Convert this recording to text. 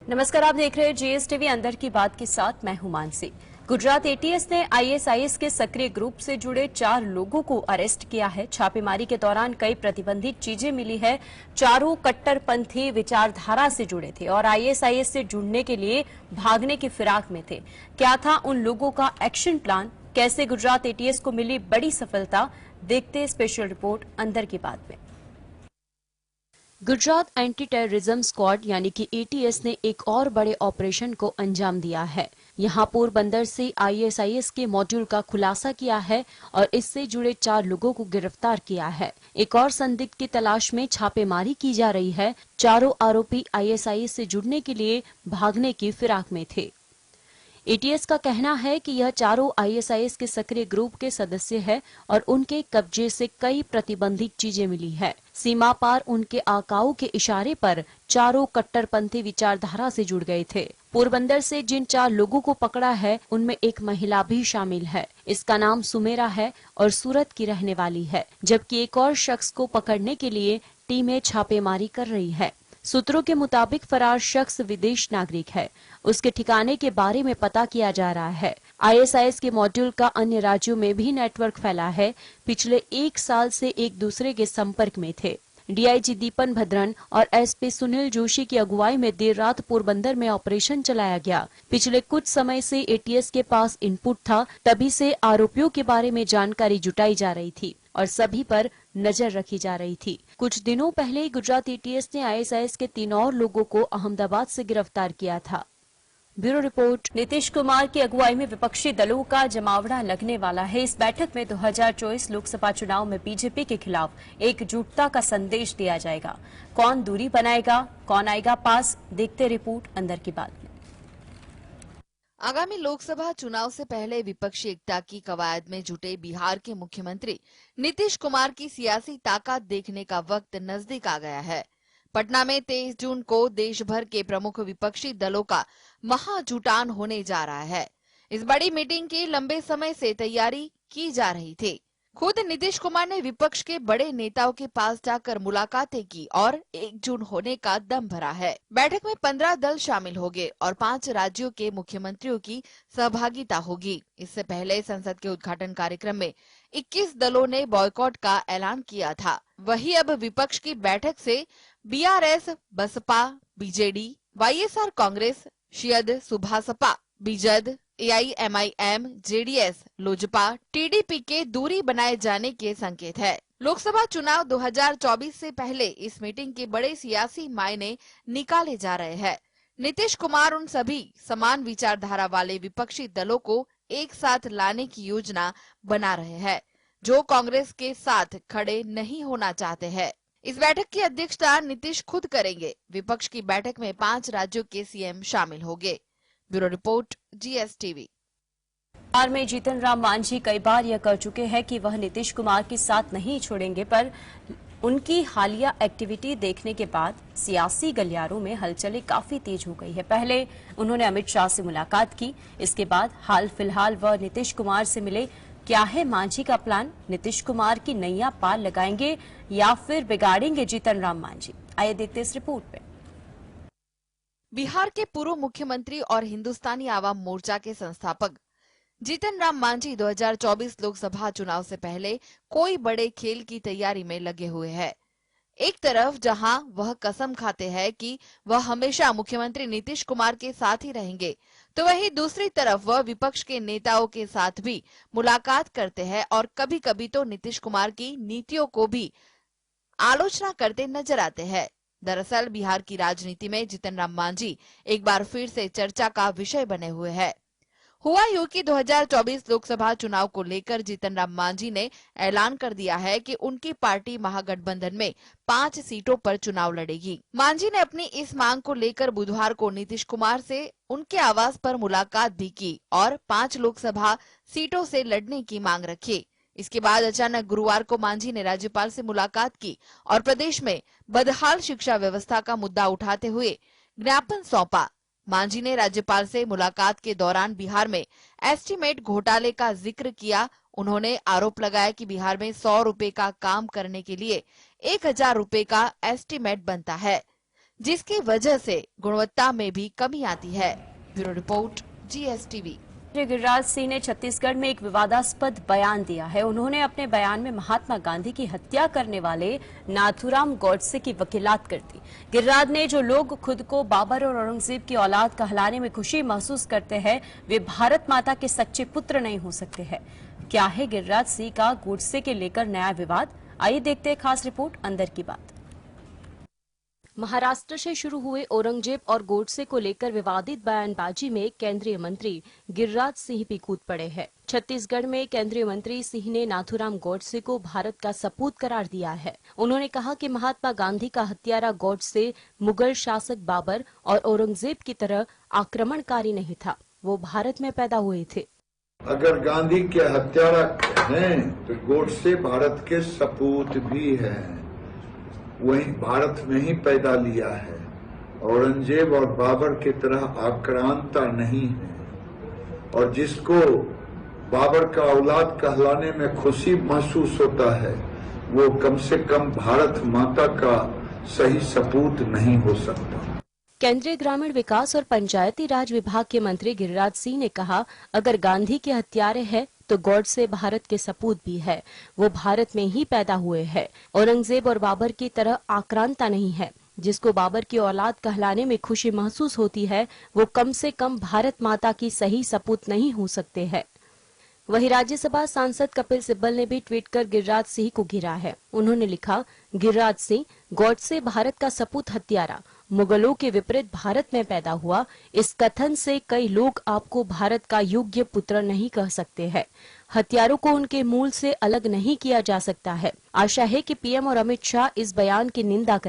नमस्कार, आप देख रहे हैं जीएसटीवी अंदर की बात के साथ मैं हूं मानसी। गुजरात एटीएस ने आईएसआईएस के सक्रिय ग्रुप से जुड़े 4 लोगों को अरेस्ट किया है। छापेमारी के दौरान कई प्रतिबंधित चीजें मिली है। चारों कट्टरपंथी विचारधारा से जुड़े थे और आईएसआईएस से जुड़ने के लिए भागने की फिराक में थे। क्या था उन लोगों का एक्शन प्लान? कैसे गुजरात एटीएस को मिली बड़ी सफलता? देखते स्पेशल रिपोर्ट अंदर की बात में। गुजरात एंटी टेररिज्म स्क्वाड यानी कि एटीएस ने एक और बड़े ऑपरेशन को अंजाम दिया है। यहां पोरबंदर से आईएसआईएस के मॉड्यूल का खुलासा किया है और इससे जुड़े 4 लोगों को गिरफ्तार किया है। एक और संदिग्ध की तलाश में छापेमारी की जा रही है। चारों आरोपी आईएसआईएस से जुड़ने के लिए भागने की फिराक में थे। एटीएस का कहना है कि यह चारों आईएसआईएस के सक्रिय ग्रुप के सदस्य हैं और उनके कब्जे से कई प्रतिबंधित चीजें मिली है। सीमा पार उनके आकाओं के इशारे पर चारों कट्टरपंथी विचारधारा से जुड़ गए थे। पोरबंदर से जिन 4 लोगों को पकड़ा है उनमें एक महिला भी शामिल है। इसका नाम सुमेरा है और सूरत की रहने वाली है, जबकि एक और शख्स को पकड़ने के लिए टीमें छापेमारी कर रही है। सूत्रों के मुताबिक फरार शख्स विदेश नागरिक है। उसके ठिकाने के बारे में पता किया जा रहा है। आईएसआईएस के मॉड्यूल का अन्य राज्यों में भी नेटवर्क फैला है। पिछले 1 साल से एक दूसरे के संपर्क में थे। डीआईजी दीपन भद्रन और एसपी सुनील जोशी की अगुवाई में देर रात पोरबंदर में ऑपरेशन चलाया गया। पिछले कुछ समय से एटीएस के पास इनपुट था, तभी से आरोपियों के बारे में जानकारी जुटाई जा रही थी और सभी पर नजर रखी जा रही थी। कुछ दिनों पहले ही गुजरात एटीएस ने आईएसआईएस के 3 और लोगों को अहमदाबाद से गिरफ्तार किया था। Bureau report. नीतीश कुमार की अगुवाई में विपक्षी दलों का जमावड़ा लगने वाला है। इस बैठक में 2024 लोकसभा चुनाव में बीजेपी के खिलाफ एकजुटता का संदेश दिया जाएगा। कौन दूरी बनाएगा, कौन आएगा पास? देखते रिपोर्ट अंदर की बात में। आगामी लोकसभा चुनाव से पहले विपक्षी एकता की कवायद में जुटे बिहार के मुख्यमंत्री नीतीश कुमार की सियासी ताकत देखने का वक्त नजदीक आ गया है। पटना में 23 जून को देश भर के प्रमुख विपक्षी दलों का महाजुटान होने जा रहा है। इस बड़ी मीटिंग की लंबे समय से तैयारी की जा रही थी। खुद नीतीश कुमार ने विपक्ष के बड़े नेताओं के पास जाकर मुलाकातें की और एकजुट होने का दम भरा है। बैठक में 15 दल शामिल होंगे और 5 राज्यों के मुख्यमंत्रियों की सहभागिता होगी। इससे पहले संसद के उद्घाटन कार्यक्रम में 21 दलों ने बॉयकॉट का ऐलान किया था। वही अब विपक्ष की बैठक से BRS, Baspa, BJD, YSR Congress, शियद Subhaspa, Bijad, AIMIM, JDS, Lojpa, TDP के दूरी बनाए जाने के संकेत है। लोकसभा चुनाव 2024 से पहले इस मीटिंग के बड़े सियासी मायने निकाले जा रहे हैं। नीतीश कुमार उन सभी समान विचारधारा वाले विपक्षी दलों को एक साथ लाने की योजना बना रहे हैं, जो कांग्रेस के साथ खड़े नहीं होना चाहते हैं। इस बैठक की अध्यक्षता नीतीश खुद करेंगे। विपक्ष की बैठक में 5 राज्यों के सीएम शामिल होंगे। Bureau report, GSTV. बिहार में जीतन राम मांझी कई बार यह कर चुके हैं कि वह नीतीश कुमार के साथ नहीं छोड़ेंगे, पर उनकी हालिया एक्टिविटी देखने के बाद सियासी गलियारों में हलचलें काफी तेज हो गई है। पहले उन्होंने अमित शाह से मुलाकात की, इसके बाद हाल फिलहाल वह नीतीश कुमार से मिले। क्या है मांझी का प्लान? नीतीश कुमार की नैया पार लगाएंगे या फिर बिगाड़ेंगे जीतन राम मांझी? आइए देखते इस रिपोर्ट में। बिहार के पूर्व मुख्यमंत्री और हिंदुस्तानी आवाम मोर्चा के संस्थापक जीतन राम मांझी 2024 लोकसभा चुनाव से पहले कोई बड़े खेल की तैयारी में लगे हुए हैं। एक तरफ जहां वह कसम खाते हैं कि वह हमेशा मुख्यमंत्री नीतीश कुमार के साथ ही रहेंगे, तो वहीं दूसरी तरफ वह विपक्ष के नेताओं के साथ भी मुलाकात करते हैं और कभी-कभी तो नीतीश कुमार की नीतियों को भी आलोचना करते नजर आते हैं। दरअसल बिहार की राजनीति में जीतन राम मांझी एक बार फिर से चर्चा का विषय बने हुए हैं। हुआ यूं कि 2024 लोकसभा चुनाव को लेकर जीतन राम मांझी ने ऐलान कर दिया है कि उनकी पार्टी महागठबंधन में 5 सीटों पर चुनाव लड़ेगी। मांझी ने अपनी इस मांग को लेकर बुधवार को नीतीश कुमार से उनके आवास पर मुलाकात भी की और 5 लोकसभा सीटों से लड़ने की मांग रखी। इसके बाद अचानक गुरुवार को मांझी ने राज्यपाल से मुलाकात की और प्रदेश में बदहाल शिक्षा व्यवस्था का मुद्दा उठाते हुए ज्ञापन सौंपा। मांझी ने राज्यपाल से मुलाकात के दौरान बिहार में एस्टीमेट घोटाले का जिक्र किया। उन्होंने आरोप लगाया कि बिहार में 100 रुपए का काम करने के लिए 1000 रुपए का एस्टीमेट बनता है। जिसकी वजह से गुणवत्ता में भी कमी आती है। Bureau report, GSTV। Giriraj Singh ने छत्तीसगढ़ में एक विवादास्पद बयान दिया है। उन्होंने अपने बयान में महात्मा गांधी की हत्या करने वाले नाथूराम गॉडसे की वकीलात कर दी। गिरिराज ने जो लोग खुद को बाबर और औरंगजेब की औलाद कहलाने में खुशी महसूस करते हैं, वे भारत माता के सच्चे पुत्र नहीं हो सकते हैं। क्या है गिरिराज सिंह का गॉडसे के लेकर नया विवाद? आइए देखते हैं खास रिपोर्ट अंदर की बात। महाराष्ट्र से शुरू हुए औरंगजेब और गॉडसे को लेकर विवादित बयानबाजी में केंद्रीय मंत्री गिरिराज सिंह भी कूद पड़े हैं। छत्तीसगढ़ में केंद्रीय मंत्री सिंह ने नाथूराम गॉडसे को भारत का सपूत करार दिया है। उन्होंने कहा कि महात्मा गांधी का हत्यारा गॉडसे मुगल शासक बाबर और औरंगजेब की तरह आक्रमणकारी नहीं था, वो भारत में पैदा हुए थे। अगर गांधी के हत्यारा हैं तो गॉडसे भारत के सपूत भी हैं, वही भारत में ही पैदा लिया है। औरंगजेब और बाबर की तरह आक्रांता नहीं है, और जिसको बाबर का औलाद कहलाने में खुशी महसूस होता है, वो कम से कम भारत माता का सही सपूत नहीं हो सकता। केंद्रीय ग्रामीण विकास और पंचायती राज विभाग के मंत्री गिरिराज सिंह ने कहा, अगर गांधी के हत्यारे हैं तो गॉडसे भारत के सपूत भी है, वो भारत में ही पैदा हुए हैं। औरंगजेब और बाबर की तरह आक्रांता नहीं है। जिसको बाबर की औलाद कहलाने में खुशी महसूस होती है, वो कम से कम भारत माता की सही सपूत नहीं हो सकते हैं। वहीं राज्यसभा सांसद कपिल सिब्बल ने भी ट्वीट कर गिरिराज सिंह को घेरा है। उन्होंने लिखा, गिरिराज सिंह, गॉडसे भारत का सपूत हत्यारा, मुगलों के विपरीत भारत में पैदा हुआ। इस कथन से कई लोग आपको भारत का योग्य पुत्र नहीं कह सकते हैं। हत्यारों को उनके मूल से अलग नहीं किया जा सकता है। आशा है कि PM और अमित शाह इस बयान की निंदा करें।